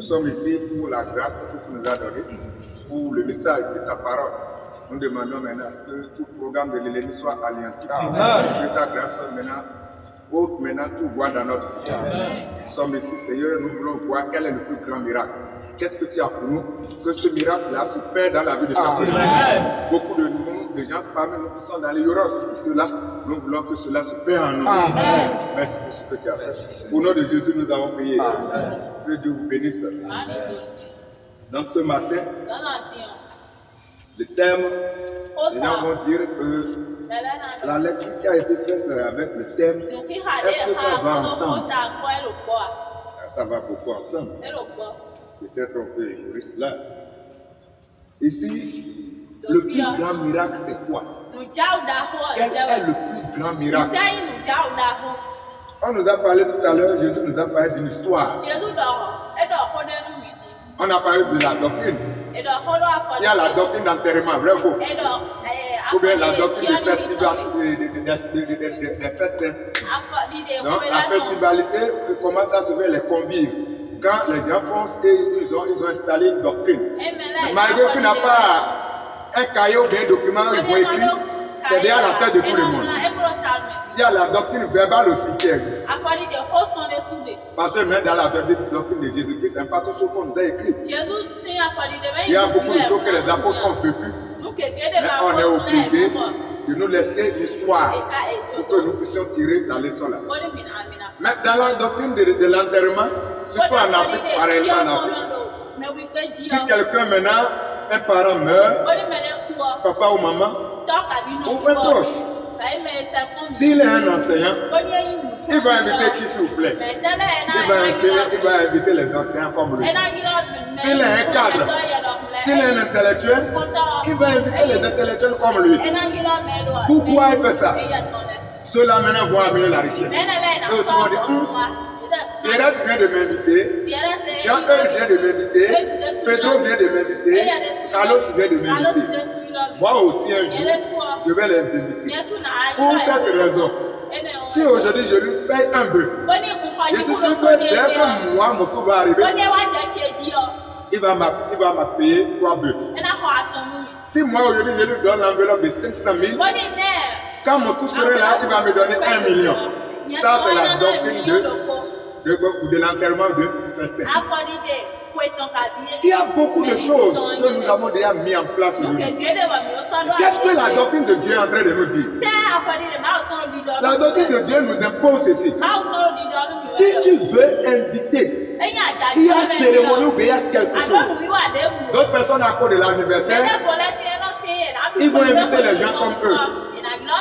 sommes ici pour la grâce que tu nous as donnée, pour le message de ta parole. Nous demandons maintenant à ce que tout programme de l'ennemi soit anéanti. Que ta grâce maintenant ôte maintenant tout voile dans notre vie. Nous sommes ici, Seigneur, nous voulons voir quel est le plus grand miracle. Qu'est-ce que tu as pour nous? Que ce miracle-là se perd dans la vie de chacun. Beaucoup de nous, de gens parmi nous qui sont dans l'ignorance. Pour cela, nous voulons que cela se perde en nous. Merci pour ce que tu as fait. Au nom de Jésus, nous avons prié. Que Dieu vous bénisse. Donc ce matin, le thème, les gens vont dire que la lecture qui a été faite avec le thème, est-ce que ça va ensemble? Ça va beaucoup ensemble. Peut-être on peut ignorer cela. Ici, le plus grand miracle, c'est quoi? Quel est le plus grand miracle? On nous a parlé tout à l'heure, Jésus nous a parlé d'une histoire. On a parlé de la doctrine. Il y a la doctrine d'enterrement, vrai ou faux? Ou bien la doctrine du festival, des festins. Donc la festivalité, comment ça se fait les convives? Quand les gens font, ils ont installé une doctrine. Malgré qu'il n'a pas un cahier ou bien un document où ils vont écrire, c'est déjà la tête de tout le monde. Il y a la doctrine verbale aussi qui existe. Parce que même dans la doctrine de Jésus-Christ, c'est pas tout ce qu'on nous a écrit. Il y a beaucoup de choses que les apôtres ont vécues. Mais on est obligé de nous laisser l'histoire pour que nous puissions tirer la leçon là. Mais dans la doctrine de l'enterrement, surtout en Afrique, pareillement en Afrique, si quelqu'un maintenant, un parent meurt, papa ou maman, ou un proche, s'il est un enseignant, il va inviter qui s'il vous plaît? Il va inviter les enseignants comme lui. S'il est un cadre, s'il est un intellectuel, il va inviter les intellectuels comme lui. Pourquoi il fait ça? Ceux-là maintenant vont amener la richesse. Et aussi on dit, Pierre vient de m'inviter, Jean-Claude vient de m'inviter, Pedro vient de m'inviter, Carlos vient de m'inviter. Moi aussi un jour, je vais les inviter. Pour cette raison, si aujourd'hui je lui paye un bœuf, je suis sûr que dès que moi, mon tour va arriver, il va me payer 3 bœufs. Si moi aujourd'hui je lui donne l'enveloppe de 500 000, quand mon tour serait là, il va me donner 1 million. Ça, c'est la doctrine de l'enterrement de festin. Il y a beaucoup de choses que nous avons déjà mis en place aujourd'hui. Qu'est-ce que la doctrine de Dieu est en train de nous dire? La doctrine de Dieu nous impose ceci. Si tu veux inviter, il y a cérémonie ou bien il y a quelque chose. D'autres personnes à cause de l'anniversaire, ils vont inviter les gens comme eux.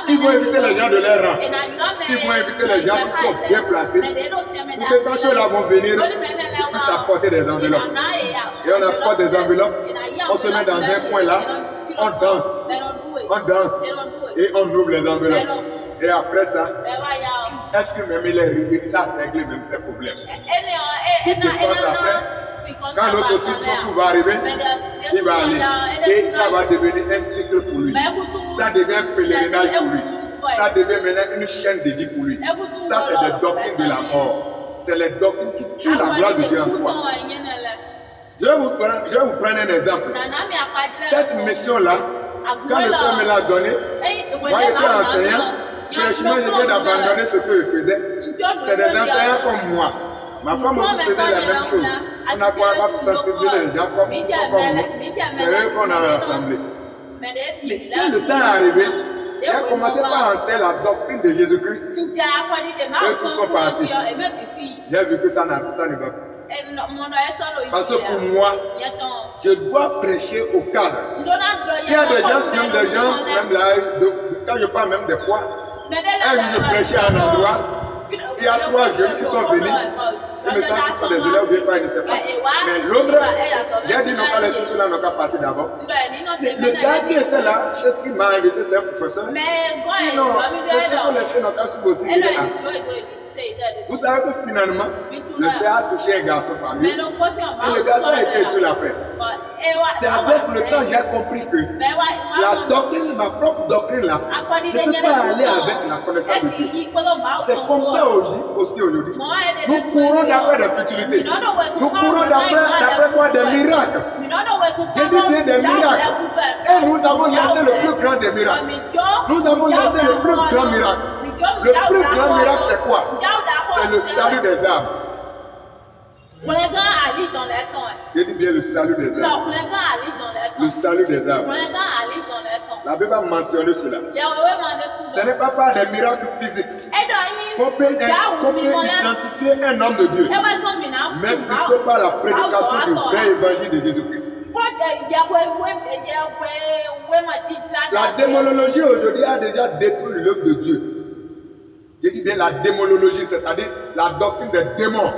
Ils vont inviter les gens de leur rang. Ils vont inviter les gens qui sont bien placés. Pour que quand ceux-là vont venir, ils puissent apporter des enveloppes. Et on apporte des enveloppes, on se met dans un coin là, on danse et on ouvre les enveloppes. Et après ça, est-ce que même il est réglé, ça a réglé même ses problèmes? Ce qui se passe après, quand l'autre aussi, tout va arriver, il va aller. Et ça va devenir un cycle pour lui. Ça devient un pèlerinage pour lui. Ça devient maintenant une chaîne de vie pour lui. Ça, c'est des doctrines de la mort. C'est les doctrines qui tuent la gloire de Dieu en toi. Je vais vous prendre un exemple. Cette mission-là, quand le Seigneur me l'a donnée, moi j'étais enseignant, franchement je viens d'abandonner ce que je faisais. C'est des enseignants comme moi. Ma femme aussi faisait la même chose. On n'a pas sensibiliser les gens comme nous. C'est eux qu'on a rassemblés. Mais quand le temps est arrivé, il a commencé par enseigner la doctrine de Jésus-Christ. Eux tous sont partis. J'ai vu que ça ne va plus. Parce que pour moi, je dois prêcher au cadre. Il y a des gens, même là, quand je parle même des fois, un jour je prêchais à un endroit, il y a 3 jeunes qui sont venus. Je me sens qu'ils sont des élèves ou bien pas, je ne sais pas. Mais l'autre, j'ai dit non, pas laisser ceux-là, non, pas partir d'abord. Le gars qui était là, qui m'a invité, c'est un professeur. Il dit non, il faut laisser notre cas aussi. Vous savez que finalement, le frère a touché un garçon parmi eux. Et le garçon a été tué après. C'est avec le temps j'ai compris que la doctrine, ma propre doctrine là, ne peut pas aller avec la connaissance de Dieu. C'est comme ça aussi aujourd'hui. Nous courons d'après des futilités. Nous courons d'après quoi? Des miracles. J'ai dit bien des miracles. Et nous avons laissé le plus grand des miracles. Nous avons laissé le plus grand miracle. Le plus grand miracle c'est quoi? C'est le salut des âmes. Je dis bien le salut des âmes. Le salut des âmes. La Bible a mentionné cela. Ce n'est pas par des miracles physiques qu'on peut identifier un homme de Dieu, mais plutôt par la prédication du vrai évangile de Jésus-Christ. La démonologie aujourd'hui a déjà détruit l'œuvre de Dieu. Je dis bien la démonologie, c'est-à-dire la doctrine des démons.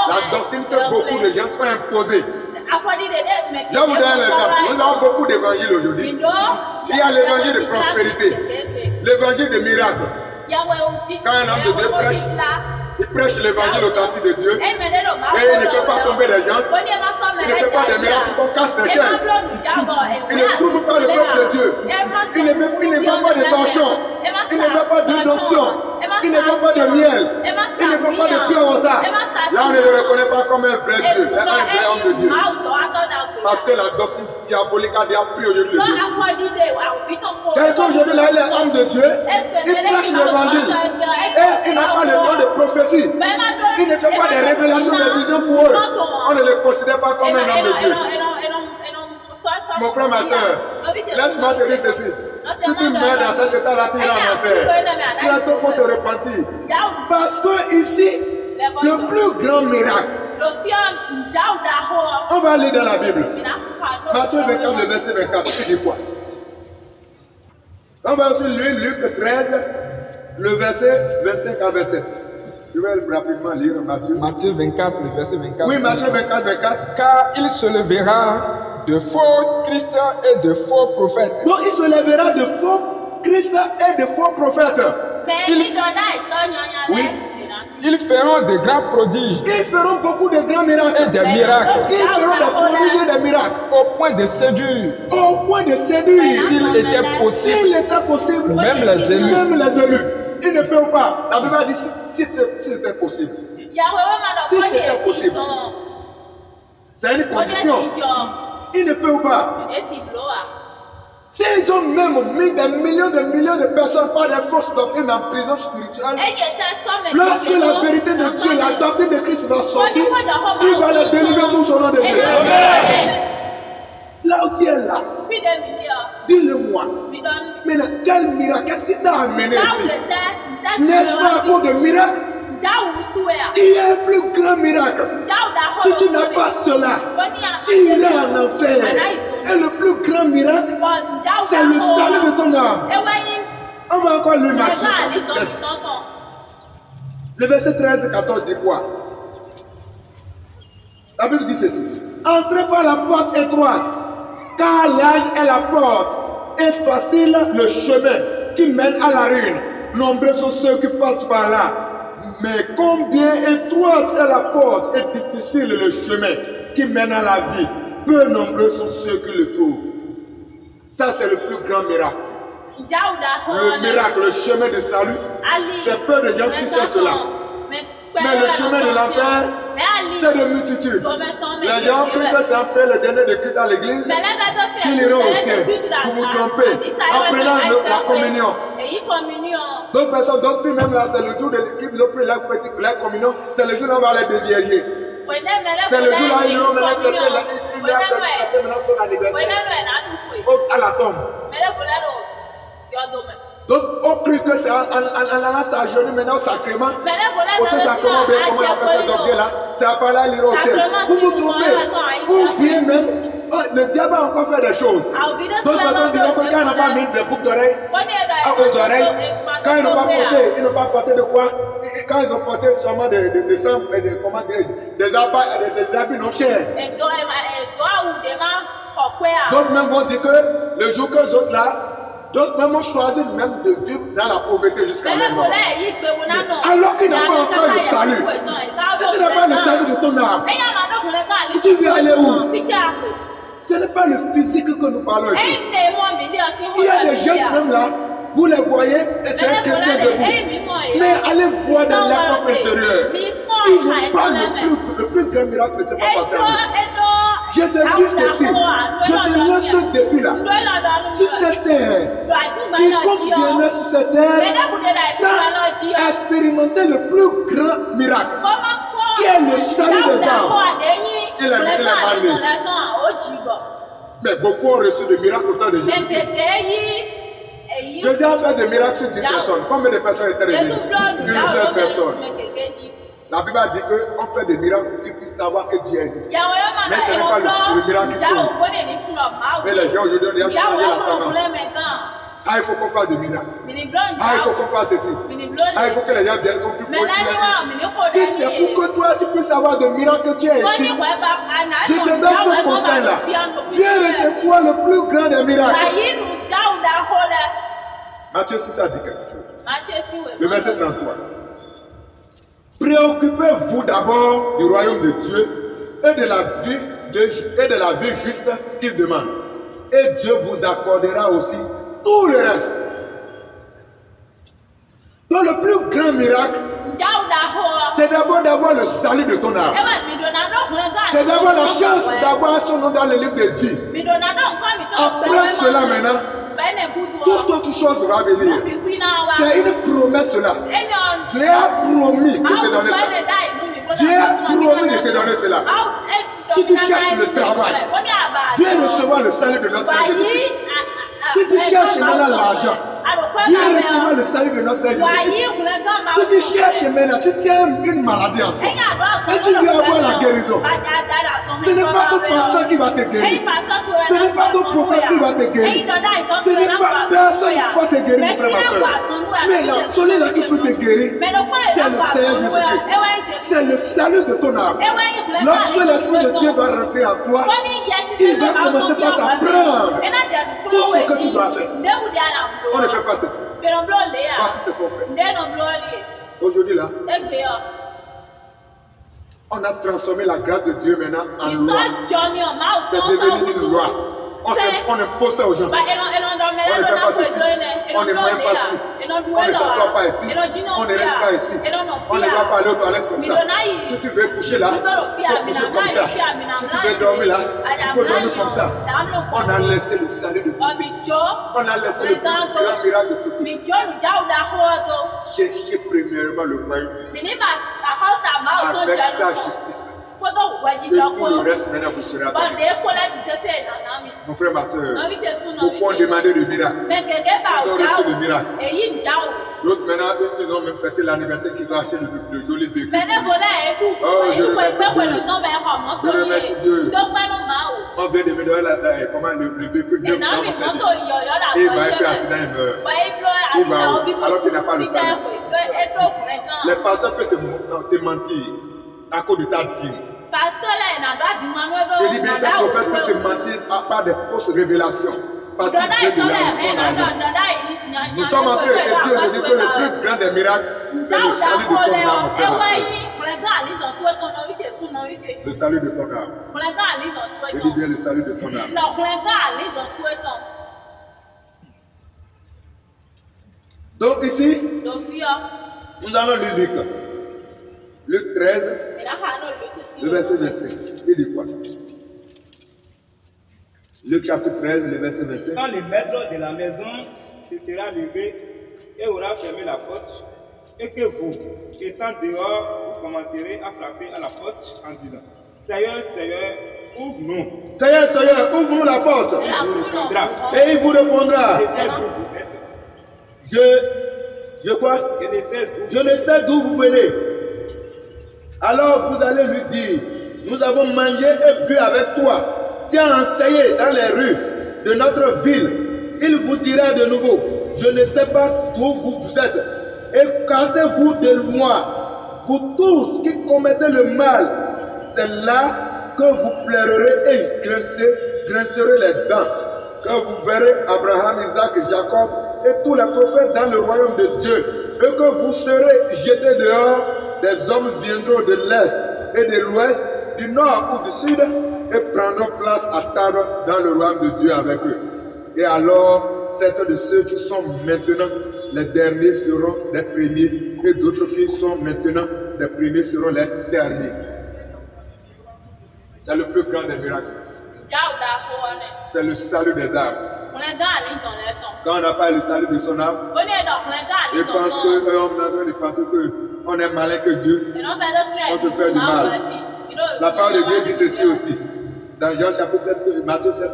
La doctrine que beaucoup de gens sont imposés. Je vous donne l'exemple. Nous avons beaucoup d'évangiles aujourd'hui. Il y a l'évangile de prospérité, l'évangile de miracle. Quand un homme de Dieu prêche, il prêche l'évangile authentique de Dieu et il ne fait pas tomber des gens, il ne fait pas des miracles pour qu'on casse des chaises, il ne trouve pas le peuple de Dieu, il ne fait pas de torchons, il ne fait pas d'onction, il ne fait pas de miel, il ne fait pas de pure water. Là on ne le reconnaît pas comme un vrai Dieu, un vrai homme de Dieu. Parce que la doctrine diabolique a déjà pris aujourd'hui le Dieu. Quelqu'un aujourd'hui là il est homme de Dieu, il prêche l'évangile et il n'a pas le don de prophétie. Il ne fait pas des révélations, des visions pour eux. On ne le considère pas comme un homme de Dieu. Mon frère, ma soeur, laisse-moi te dire ceci. Si tu meurs dans cet état-là, tu iras en enfer. Tu as faut te repentir. Parce que ici, le plus grand miracle, on va aller dans la Bible. Matthieu 24, le verset 24, tu dis quoi? On va aussi lire Luc 13, le verset 25 à 27. Je vais rapidement lire Matthieu 24, le verset 24. Oui, Matthieu 24, 24. Car il se lèvera de faux Christ et de faux prophètes. Donc il se lèvera de faux Christ et de faux prophètes. Oui. Ils feront de grands prodiges. Ils feront beaucoup de grands miracles. Et des miracles. Ils feront des prodiges et des miracles. Au point de séduire. Au point de séduire. S'il était possible. S'il était possible. Même les élus. Même les élus. Ils ne peuvent pas. La Bible a dit si c'était possible. Si c'était possible. C'est une condition. Ils ne peuvent pas. S'ils ont même mis des millions de personnes par des fausses doctrines en prison spirituelle, lorsque la vérité de Dieu, la doctrine de Christ va sortir, il va les délivrer tout au nom de Dieu. Là où tu es là, dis-le-moi. Maintenant, quel miracle? Qu'est-ce qui t'a amené ici? N'est-ce pas à cause de miracle? Il y a un plus grand miracle. Si tu n'as pas cela, tu iras en enfer. Et le plus grand miracle, c'est le salut de ton âme. On va encore lire Matthieu 7. Le verset 13 et 14 dit quoi? La Bible dit ceci. Entrez par la porte étroite, car large est la porte et facile le chemin qui mène à la ruine. Nombreux sont ceux qui passent par là. Mais combien étroite est la porte et difficile le chemin qui mène à la vie. Peu nombreux sont ceux qui le trouvent. Ça, c'est le plus grand miracle. Le miracle, le chemin de salut, c'est peu de gens qui cherchent cela. Mais le chemin de l'enfer, c'est de multitudes. Les gens crient que c'est après le dernier de Christ à l'église qu'ils iront au ciel. Vous vous trompez. En prenant la communion. D'autres personnes, d'autres filles, même là, c'est le jour de qu'ils ont pris la communion, c'est le jour où on va les dévierger. C'est le jour là où ils iront maintenant accepter maintenant son anniversaire. À la tombe. D'autres ont cru que c'est en allant s'agenouiller maintenant au sacrement. Au sacrement, bien comment on appelle cet objet-là, c'est à part là, il ira au ciel. Vous vous trompez. Ou bien même, le diable a encore fait des choses. D'autres personnes diront que quand ils n'ont pas mis des boucles d'oreilles, aux oreilles, quand ils n'ont pas porté de quoi, quand ils ont porté seulement des sang et des habits non chers. D'autres même vont dire que le jour que les autres là, D'autres même ont choisi même de vivre dans la pauvreté jusqu'à leur mort. Alors qu'il n'a pas encore le salut. Si tu n'as pas le salut de ton âme, tu veux aller où? Ce n'est pas le physique que nous parlons ici. Il y a des gens même là, vous les voyez et c'est un chrétien debout. Mais allez voir dans leur propre intérieur. Il nous parle le plus grand miracle ne s'est pas passé à nous. Je te dis ceci, je te lance ce défi là. Sur cette terre, quiconque viendra sur cette terre sans expérimenter le plus grand miracle, qui est le salut des âmes, il est mal. Mais beaucoup ont reçu des miracles au temps de Jésus-Christ. Jésus a fait des miracles sur 10 personnes. Combien de personnes étaient réunies? Une seule personne. La Bible a dit qu'on fait des miracles pour qu'ils puissent savoir que Dieu existe. Mais ce n'est pas le miracle qui sauve. Mais les gens aujourd'hui, on a changé la tendance. Ah, il faut qu'on fasse des miracles. Ah, il faut qu'on fasse ceci. Ah, il faut que les gens viennent qu'on puisse. Si c'est pour que toi, tu puisses avoir des miracles que tu es ici, je te donne ce conseil-là. Viens recevoir le plus grand des miracles. Matthieu 6 a dit quelque chose. Le verset 33. Préoccupez-vous d'abord du royaume de Dieu et de la vie juste qu'il demande. Et Dieu vous accordera aussi tout le reste. Donc le plus grand miracle, c'est d'abord d'avoir le salut de ton âme. C'est d'avoir la chance d'avoir son nom dans le livre de vie. Après cela maintenant, toute autre chose va venir. C'est une promesse là. Dieu a promis de te donner ça. Dieu a promis de te donner cela. Si tu cherches le travail, viens recevoir le salut de notre Seigneur Jésus-Christ. Si tu cherches maintenant l'argent, viens recevoir le salut de notre Seigneur Jésus-Christ. Si tu cherches maintenant, tu tiens une maladie en toi et tu veux avoir la guérison. Ce n'est pas ton pasteur qui va te guérir. Ce n'est pas ton prophète qui va te guérir. Ce n'est pas personne qui va te guérir, mon frère, ma soeur. Mais la seule là qui peut te guérir, c'est le Seigneur Jésus-Christ. C'est le salut de ton âme. Lorsque l'Esprit de Dieu va rentrer en toi, il va commencer par t'apprendre tout ce que tu dois faire. On ne fait pas ceci. Voici ce qu'on fait. Aujourd'hui là, on a transformé la grâce de Dieu maintenant en loi. C'est devenu une loi. On impose ça aux gens. On ne fait pas ceci. On ne mange pas ici. On ne s'assoit pas ici. On ne reste pas ici. On ne va pas aller aux toilettes comme ça. Si tu veux coucher là, il faut coucher comme ça. Si tu veux dormir là, il faut dormir comme ça. On a laissé le salut de tout. On a laissé le plus grand miracle de tout. Cherchez premièrement le royaume avec sa justice. Et tout le reste maintenant vous sera donné. Mon frère, ma soeur, beaucoup ont demandé le miracle. Ils ont reçu le miracle. D'autres maintenant, ils ont même fêté l'anniversaire qu'ils ont acheté de jolis véhicules. Oh, je remercie Dieu. On vient de me donner comment le véhicule de et il va faire accident, il meurt. Il va alors qu'il n'a pas le salut. Les pasteurs peuvent te mentir à cause de ta dîme. Je dis bien, tes prophètes peuvent te mentir par des fausses révélations. Parce qu'ils viennent de ton argent. Nous sommes en train de te dire aujourd'hui que le plus grand des miracles, c'est le salut de ton âme, mon frère. Le salut de ton âme. Je dis bien le salut de ton âme. Donc ici, nous allons lire Luc. Luc 13, le verset 25. Il dit quoi? Luc chapitre 13, le verset 25. Quand le maître de la maison se sera levé et aura fermé la porte, et que vous, étant dehors, vous commencerez à frapper à la porte en disant: Seigneur, Seigneur, ouvre-nous. Seigneur, Seigneur, ouvre-nous la porte. Et il vous répondra: Je quoi? Je ne sais d'où vous venez. Alors vous allez lui dire: nous avons mangé et bu avec toi. Tu as enseigné dans les rues de notre ville. Il vous dira de nouveau: je ne sais pas d'où vous êtes. Écartez-vous de moi, vous tous qui commettez le mal. C'est là que vous pleurerez et grincerez les dents que vous verrez Abraham, Isaac, Jacob et tous les prophètes dans le royaume de Dieu, et que vous serez jetés dehors, des hommes viendront de l'est et de l'ouest, du nord ou du sud, et prendront place à table dans le royaume de Dieu avec eux. Et alors, certains de ceux qui sont maintenant les derniers seront les premiers, et d'autres qui sont maintenant les premiers seront les derniers. C'est le plus grand des miracles. C'est le salut des âmes. Quand on n'a pas le salut de son âme, il pense qu'on est en train de penser qu'on est malin que Dieu. On se fait du mal. La parole de Dieu dit ceci aussi. Dans Jean chapitre 7, Matthieu 7.